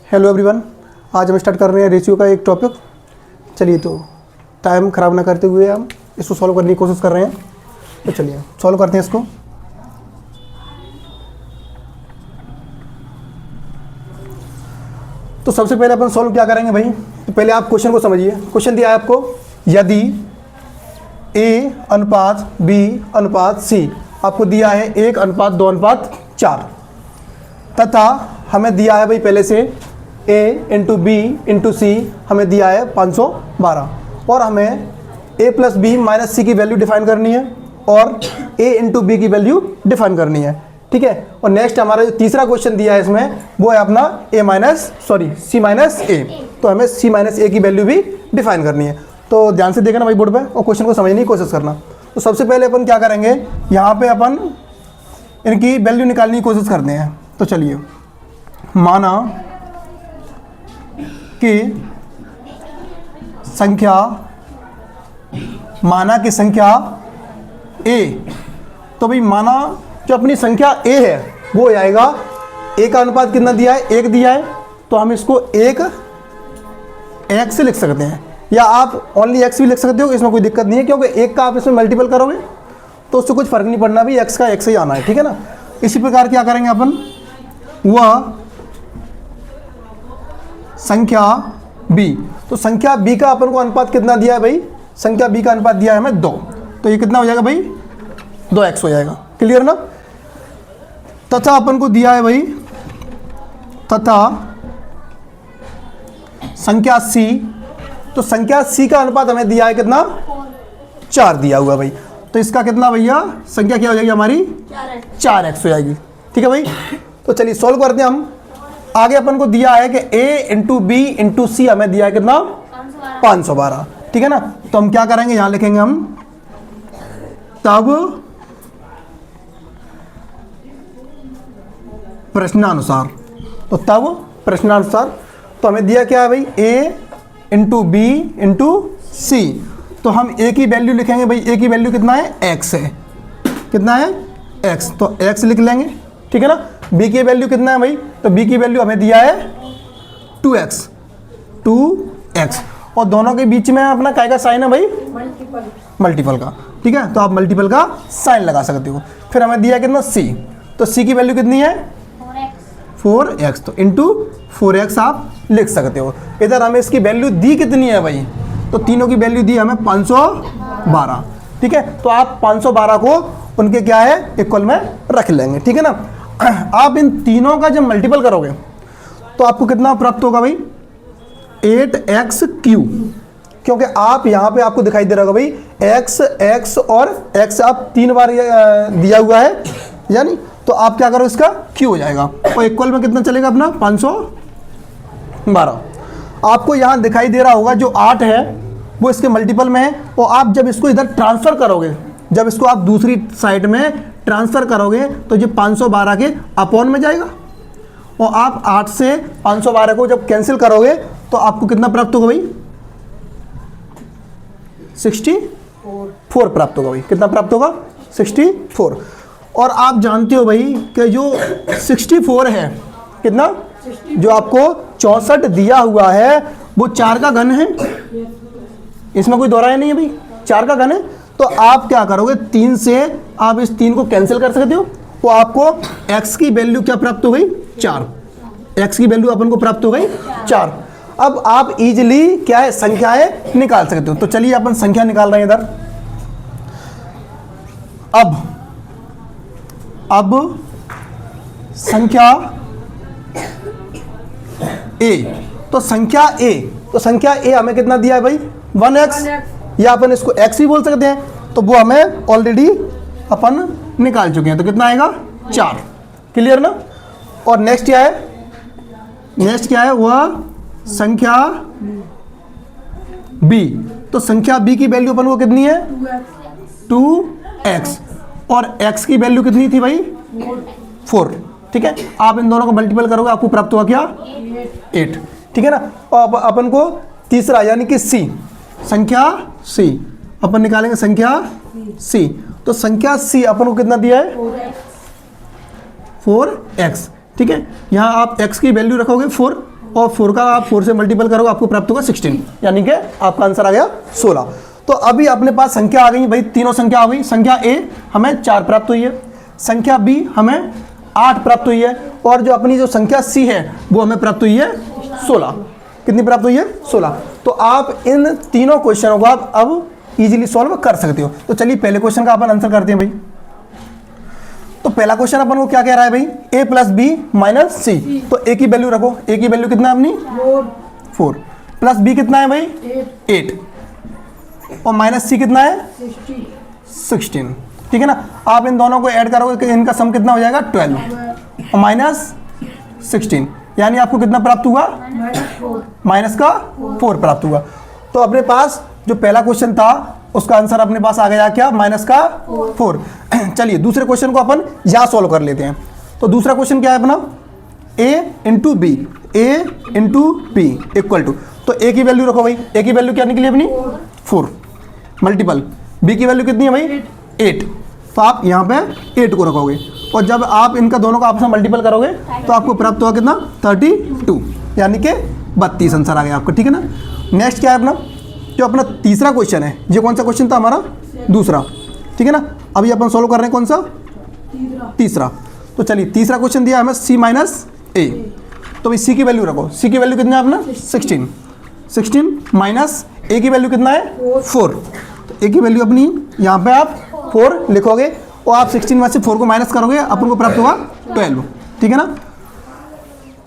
Hello everyone, आज हम start कर रहे हैं रेशियो का एक टॉपिक। चलिए, तो टाइम ख़राब ना करते हुए हम इसको सॉल्व करने की कोशिश कर रहे हैं। तो चलिए सॉल्व करते हैं इसको। तो सबसे पहले अपन सॉल्व क्या करेंगे भाई, तो पहले आप क्वेश्चन को समझिए। क्वेश्चन दिया है आपको, यदि A अनुपात B अनुपात C आपको दिया है 1:2:4 तथा हमें दिया है भाई पहले से A into B into C हमें दिया है 512 और हमें A plus B minus C की वैल्यू डिफाइन करनी है और A इंटू B की वैल्यू डिफाइन करनी है। ठीक है, और नेक्स्ट हमारा जो तीसरा क्वेश्चन दिया है इसमें वो है अपना C माइनस A, तो हमें C माइनस A की वैल्यू भी डिफाइन करनी है। तो ध्यान से देखना भाई बोर्ड पे और क्वेश्चन को समझने की कोशिश करना। तो सबसे पहले अपन क्या करेंगे, यहाँ पे अपन इनकी वैल्यू निकालने की कोशिश करते हैं। तो चलिए, माना कि संख्या A, तो भाई माना जो अपनी संख्या A है वो आएगा, A का अनुपात कितना दिया है, 1 दिया है, तो हम इसको 1 लिख सकते हैं या आप ओनली x भी लिख सकते हो, इसमें कोई दिक्कत नहीं है क्योंकि 1 का आप इसमें मल्टीपल करोगे तो उससे कुछ फर्क नहीं पड़ना, भी x का x ही आना है। ठीक है ना। इसी प्रकार क्या करेंगे अपन, वह संख्या b, तो संख्या b का अपन को अनुपात कितना दिया है भाई, संख्या b का अनुपात दिया है हमें 2, तो ये कितना हो जाएगा भाई, 2x हो जाएगा। क्लियर ना। तथा अपन को दिया है भाई, तथा संख्या c, तो संख्या c का अनुपात हमें दिया है कितना, 4 दिया हुआ भाई, तो इसका कितना भैया संख्या क्या हो जाएगी हमारी, 4x हो जाएगी। ठीक है भाई। तो चलिए सॉल्व करते हैं हम। आगे अपन को दिया है कि A into B into C हमें दिया है कितना, 512। ठीक है ना। तो हम क्या करेंगे, यहां लिखेंगे हम तब प्रश्नानुसार, तो तब प्रश्नानुसार, तो हमें दिया क्या है भाई, A into B into C, तो हम A की वैल्यू लिखेंगे भाई, A की वैल्यू कितना है, x है, कितना है x, तो x लिख लेंगे। ठीक है ना। B की वैल्यू कितना है भाई, तो B की वैल्यू हमें दिया है 2x, और दोनों के बीच में अपना काय का साइन है भाई, मल्टीपल का। ठीक है, तो आप मल्टीपल का साइन लगा सकते हो। फिर हमें दिया कितना C, तो C की वैल्यू कितनी है, 4x, तो इंटू 4x आप लिख सकते हो। इधर हमें इसकी वैल्यू दी कितनी है भाई, तो तीनों की वैल्यू दी हमें 512। ठीक है, तो आप 512 को उनके क्या है, इक्वल में रख लेंगे। ठीक है ना। आप इन तीनों का जब मल्टीपल करोगे तो आपको कितना प्राप्त होगा भाई, 8x3, क्योंकि आप यहाँ पे आपको दिखाई दे रहा होगा भाई x और x आप 3 बार दिया हुआ है, यानी तो आप क्या करो, इसका q हो जाएगा और इक्वल में कितना चलेगा अपना 512। आपको यहाँ दिखाई दे रहा होगा जो 8 है वो इसके मल्टीपल में है, और आप जब इसको इधर ट्रांसफ़र करोगे, जब इसको आप दूसरी साइड में ट्रांसफ़र करोगे तो ये 512 के अपॉन में जाएगा, और आप 8 से 512 को जब कैंसिल करोगे तो आपको कितना प्राप्त होगा भाई, 64 प्राप्त होगा भाई। कितना प्राप्त होगा, 64। और आप जानते हो भाई कि जो 64 है, कितना, जो आपको 64 दिया हुआ है वो 4 का घन है, इसमें कोई दोहराया नहीं है भाई, 4 का घन है। तो आप क्या करोगे, 3 से आप इस 3 को कैंसिल कर सकते हो, तो आपको x की वैल्यू क्या प्राप्त हो गई, 4, x की वैल्यू अपन को प्राप्त हो गई 4। अब आप इजीली क्या है, संख्याएं निकाल सकते हो। तो चलिए अपन संख्या निकाल रहे हैं इधर। अब संख्या A, तो संख्या A हमें कितना दिया है भाई, 1x, या अपन इसको x भी बोल सकते हैं, तो वो हमें ऑलरेडी अपन निकाल चुके हैं, तो कितना आएगा, 4। क्लियर ना। और नेक्स्ट क्या है, वह संख्या B, तो संख्या B की वैल्यू अपन को कितनी है, 2x, और x की वैल्यू कितनी थी भाई, 4। ठीक है, आप इन दोनों को मल्टीपल करोगे आपको प्राप्त हुआ क्या, 8। ठीक है ना। और अपन को तीसरा यानी कि C, संख्या C अपन निकालेंगे, संख्या C, तो संख्या C अपन को कितना दिया है, 4x। ठीक है, यहाँ आप x की वैल्यू रखोगे 4 और 4 का आप 4 से मल्टीपल करोगे आपको प्राप्त होगा 16, यानी कि आपका आंसर आ गया 16। तो अभी अपने पास संख्या आ गई भाई, तीनों संख्या आ गई। संख्या ए हमें 4 प्राप्त हुई है, संख्या बी हमें 8 प्राप्त हुई है, और जो अपनी जो संख्या सी है वो हमें प्राप्त हुई है 16। कितनी प्राप्त हुई है? 16। तो आप इन तीनों क्वेश्चनों को आप अब इजीली सॉल्व कर सकते हो। तो चलिए पहले क्वेश्चन का अपन आंसर करते हैं भाई। तो पहला क्वेश्चन अपन को क्या कह रहा है भाई, a प्लस बी माइनस सी। तो a की वैल्यू रखो, a की वैल्यू कितना है अपनी 4, प्लस b कितना है भाई 8, और माइनस सी कितना है 16। ठीक है ना। आप इन दोनों को ऐड करोगे कि इनका सम कितना हो जाएगा 12 और माइनस 16, यानी आपको कितना प्राप्त हुआ माइनस का 4 प्राप्त हुआ। तो अपने पास जो पहला क्वेश्चन था उसका आंसर अपने पास आ गया क्या, माइनस का 4। चलिए दूसरे क्वेश्चन को अपन यहाँ सॉल्व कर लेते हैं। तो दूसरा क्वेश्चन क्या है अपना, a into B, A into B equal to, तो a की वैल्यू रखो भाई, a की वैल्यू क्या निकली अपनी 4, मल्टीपल b की वैल्यू कितनी है भाई 8, तो आप यहाँ पे 8 को रखोगे, और जब आप इनका दोनों का आपस में मल्टीपल करोगे तो आपको प्राप्त होगा कितना 32, यानी कि 32 आंसर आ गया आपका। ठीक है ना। नेक्स्ट क्या है अपना, जो अपना तीसरा क्वेश्चन है, ये कौन सा क्वेश्चन था हमारा, दूसरा। ठीक है ना। अभी अपन सोल्व कर रहे हैं कौन सा, तीसरा। तो चलिए तीसरा क्वेश्चन दिया हमें c माइनस ए, तो भाई c की वैल्यू रखो, c की वैल्यू कितना है अपना 16 माइनस a की वैल्यू कितना है 4, तो a की वैल्यू अपनी यहाँ पे आप 4 लिखोगे, और आप 16 में से 4 को माइनस करोगे, अपन को प्राप्त होगा 12। ठीक है ना।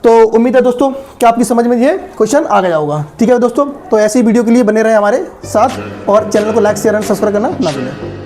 तो उम्मीद है दोस्तों कि आपकी समझ में ये क्वेश्चन आ गया होगा। ठीक है दोस्तों, तो ऐसी वीडियो के लिए बने रहे हमारे साथ, और चैनल को लाइक शेयर एंड सब्सक्राइब करना ना भूलें।